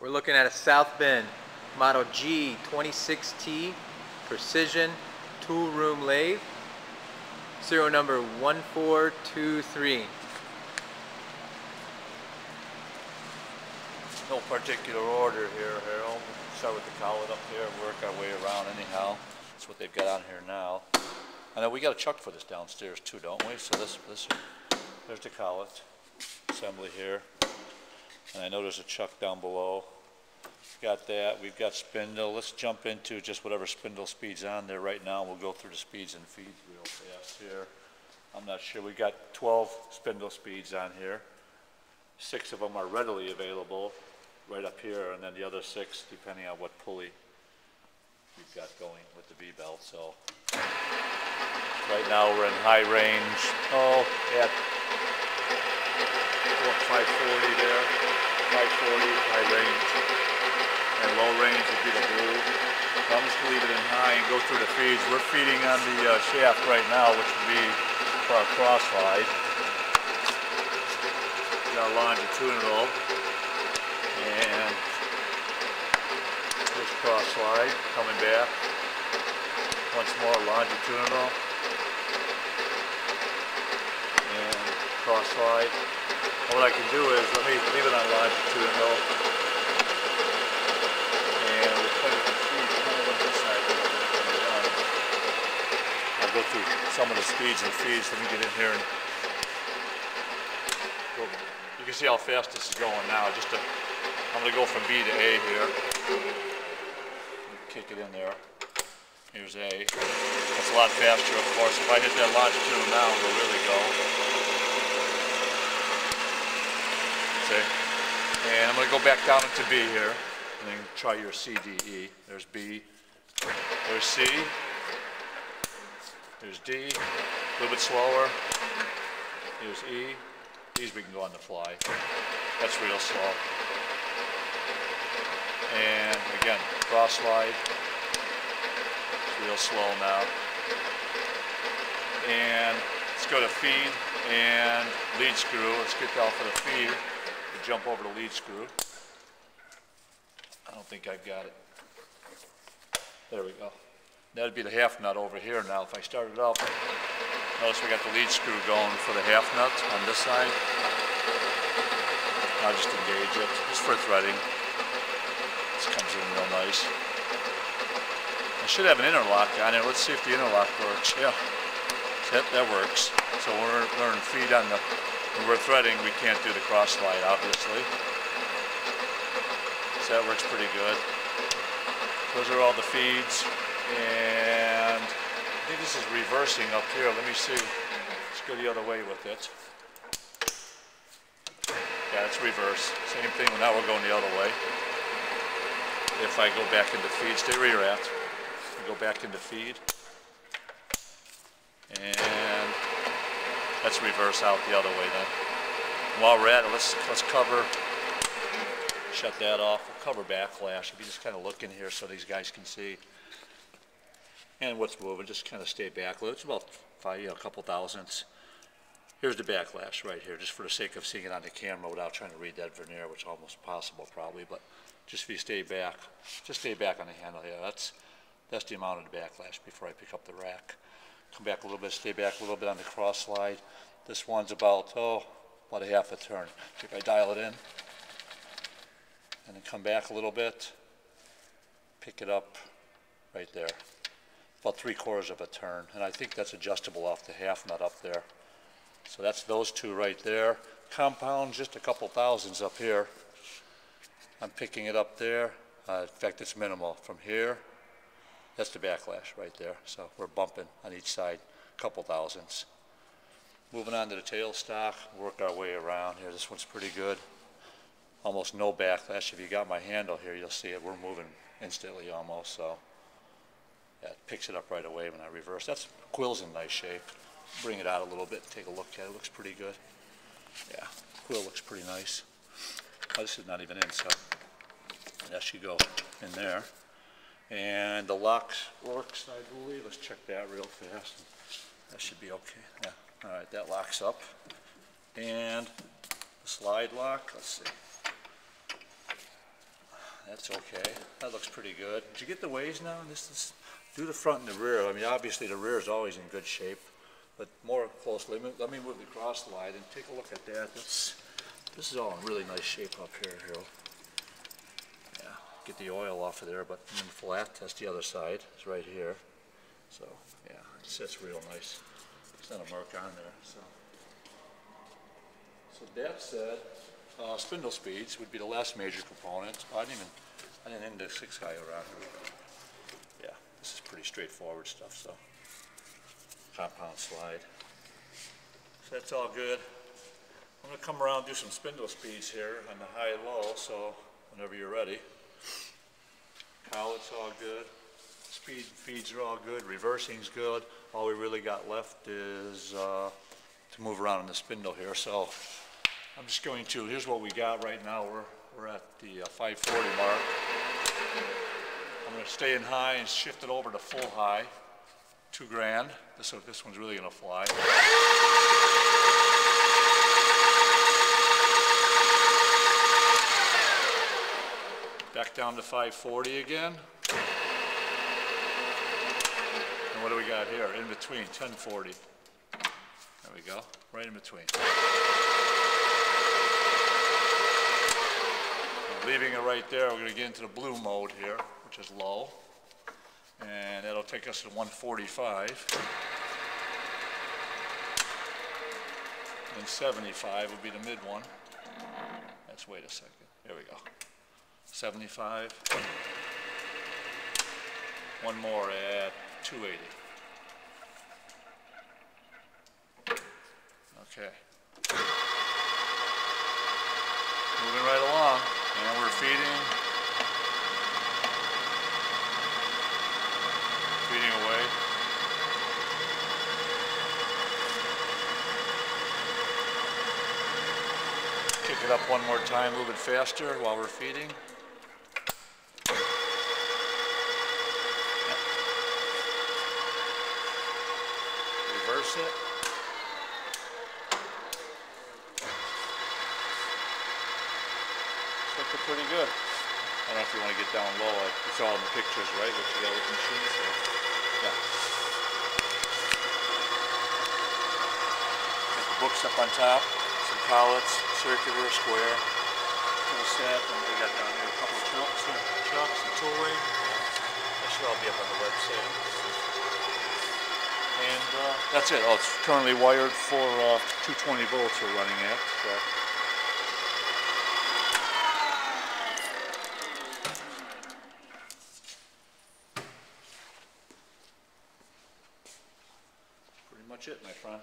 We're looking at a South Bend model G-26-T precision tool room lathe, serial number 1423. No particular order here, Harold. Start with the collet up here, work our way around anyhow. That's what they've got on here now. I know we got a chuck for this downstairs too, don't we? So there's the collet assembly here. And I know there's a chuck down below. Got that. We've got spindle. Let's jump into just whatever spindle speed's on there right now. We'll go through the speeds and feeds real fast here. I'm not sure. We got 12 spindle speeds on here. 6 of them are readily available right up here, and then the other 6 depending on what pulley we've got going with the V-belt. So right now we're in high range. Oh, at 540 there. 540 high range. And low range would be the blue. So I'm just going to leave it in high and go through the feeds. We're feeding on the shaft right now, which would be for our cross slide. We got longitudinal. And this cross slide coming back. Once more longitudinal. And cross slide. What I can do is, let me leave it on longitudinal. And we'll play with the feed kind of on this side. I'll go through some of the speeds and feeds. Let me get in here and go. You can see how fast this is going now. I'm going to go from B to A here. Kick it in there. Here's A. That's a lot faster, of course. If I hit that longitudinal now, we'll really go. And I'm going to go back down into B here, and then try your C, D, E. There's B, there's C, there's D, a little bit slower, here's E. These we can go on the fly. That's real slow. And again, cross slide, it's real slow now. And let's go to feed and lead screw. Let's get down for the feed. Jump over the lead screw. I don't think I've got it. There we go. That'd be the half nut over here now. If I start it up, notice we got the lead screw going for the half nut on this side. I'll just engage it, just for threading. This comes in real nice. I should have an interlock on it. Let's see if the interlock works. Yeah, that works. So we're learning feed on the. When we're threading, we can't do the cross slide, obviously. So that works pretty good. Those are all the feeds. And I think this is reversing up here. Let me see. Let's go the other way with it. Yeah, it's reverse. Same thing. Now we're going the other way. If I go back into feed, stay where you're at. Go back into feed. And let's reverse out the other way then. While we're at it, let's cover, shut that off. We'll cover backlash. If you just kind of look in here so these guys can see. And what's moving, just kind of stay back. It's about a couple thousandths. Here's the backlash right here, just for the sake of seeing it on the camera without trying to read that vernier, which is almost impossible probably, but just if you stay back, just stay back on the handle here. That's the amount of the backlash before I pick up the rack. Come back a little bit, stay back a little bit on the cross slide. This one's about a half a turn. If I dial it in, and then come back a little bit, pick it up right there. About 3/4 of a turn. And I think that's adjustable off the half nut up there. So that's those two right there. Compound, just a couple thousandths up here. I'm picking it up there. In fact, it's minimal. From here, that's the backlash right there. So we're bumping on each side, a couple thousandths. Moving on to the tailstock, work our way around here. This one's pretty good. Almost no backlash. If you got my handle here, you'll see it. We're moving instantly almost. So yeah, it picks it up right away when I reverse. That's quill's in nice shape. Bring it out a little bit, take a look at it. Looks pretty good. Yeah, quill looks pretty nice. Oh, this is not even in, so that should go in there. And the lock works, I believe. Let's check that real fast. That should be okay. Yeah. All right, that locks up. And the slide lock, let's see. That's okay. That looks pretty good. Did you get the ways now? This is, do the front and the rear. I mean, obviously the rear is always in good shape, but more closely, let me move the cross slide and take a look at that. This is all in really nice shape up here, Harold. Yeah, get the oil off of there, but then flat, that's the other side. It's right here. So, yeah, it sits real nice. There's not a mark on there, so. So that said, spindle speeds would be the last major component. I didn't index 6 guy around here. Yeah, this is pretty straightforward stuff, so. Compound slide. So that's all good. I'm gonna come around and do some spindle speeds here on the high and low, so whenever you're ready. Collet's all good. Speed feeds are all good. Reversing's good. All we really got left is to move around in the spindle here. So I'm just going to, here's what we got right now. We're at the 540 mark. I'm going to stay in high and shift it over to full high. 2 grand. This one's really going to fly. Back down to 540 again. And what do we got here? In between, 1040. There we go, right in between. Leaving it right there, we're going to get into the blue mode here, which is low. And that'll take us to 145. And 75 would be the mid one. Let's wait a second. There we go. 75. One more at 280. Okay. Moving right along, and we're feeding away. Kick it up one more time, move it faster while we're feeding. Reverse it. Looking pretty good. I don't know if you want to get down low. It's all in the pictures, right? What you got with the machine. So, yeah. Got the books up on top. Some collets, circular, square. Little set. And we got down here a couple of chucks and tooling. That should all be up on the website. And that's it. Oh, it's currently wired for 220 volts we're running at. So. Pretty much it, my friend.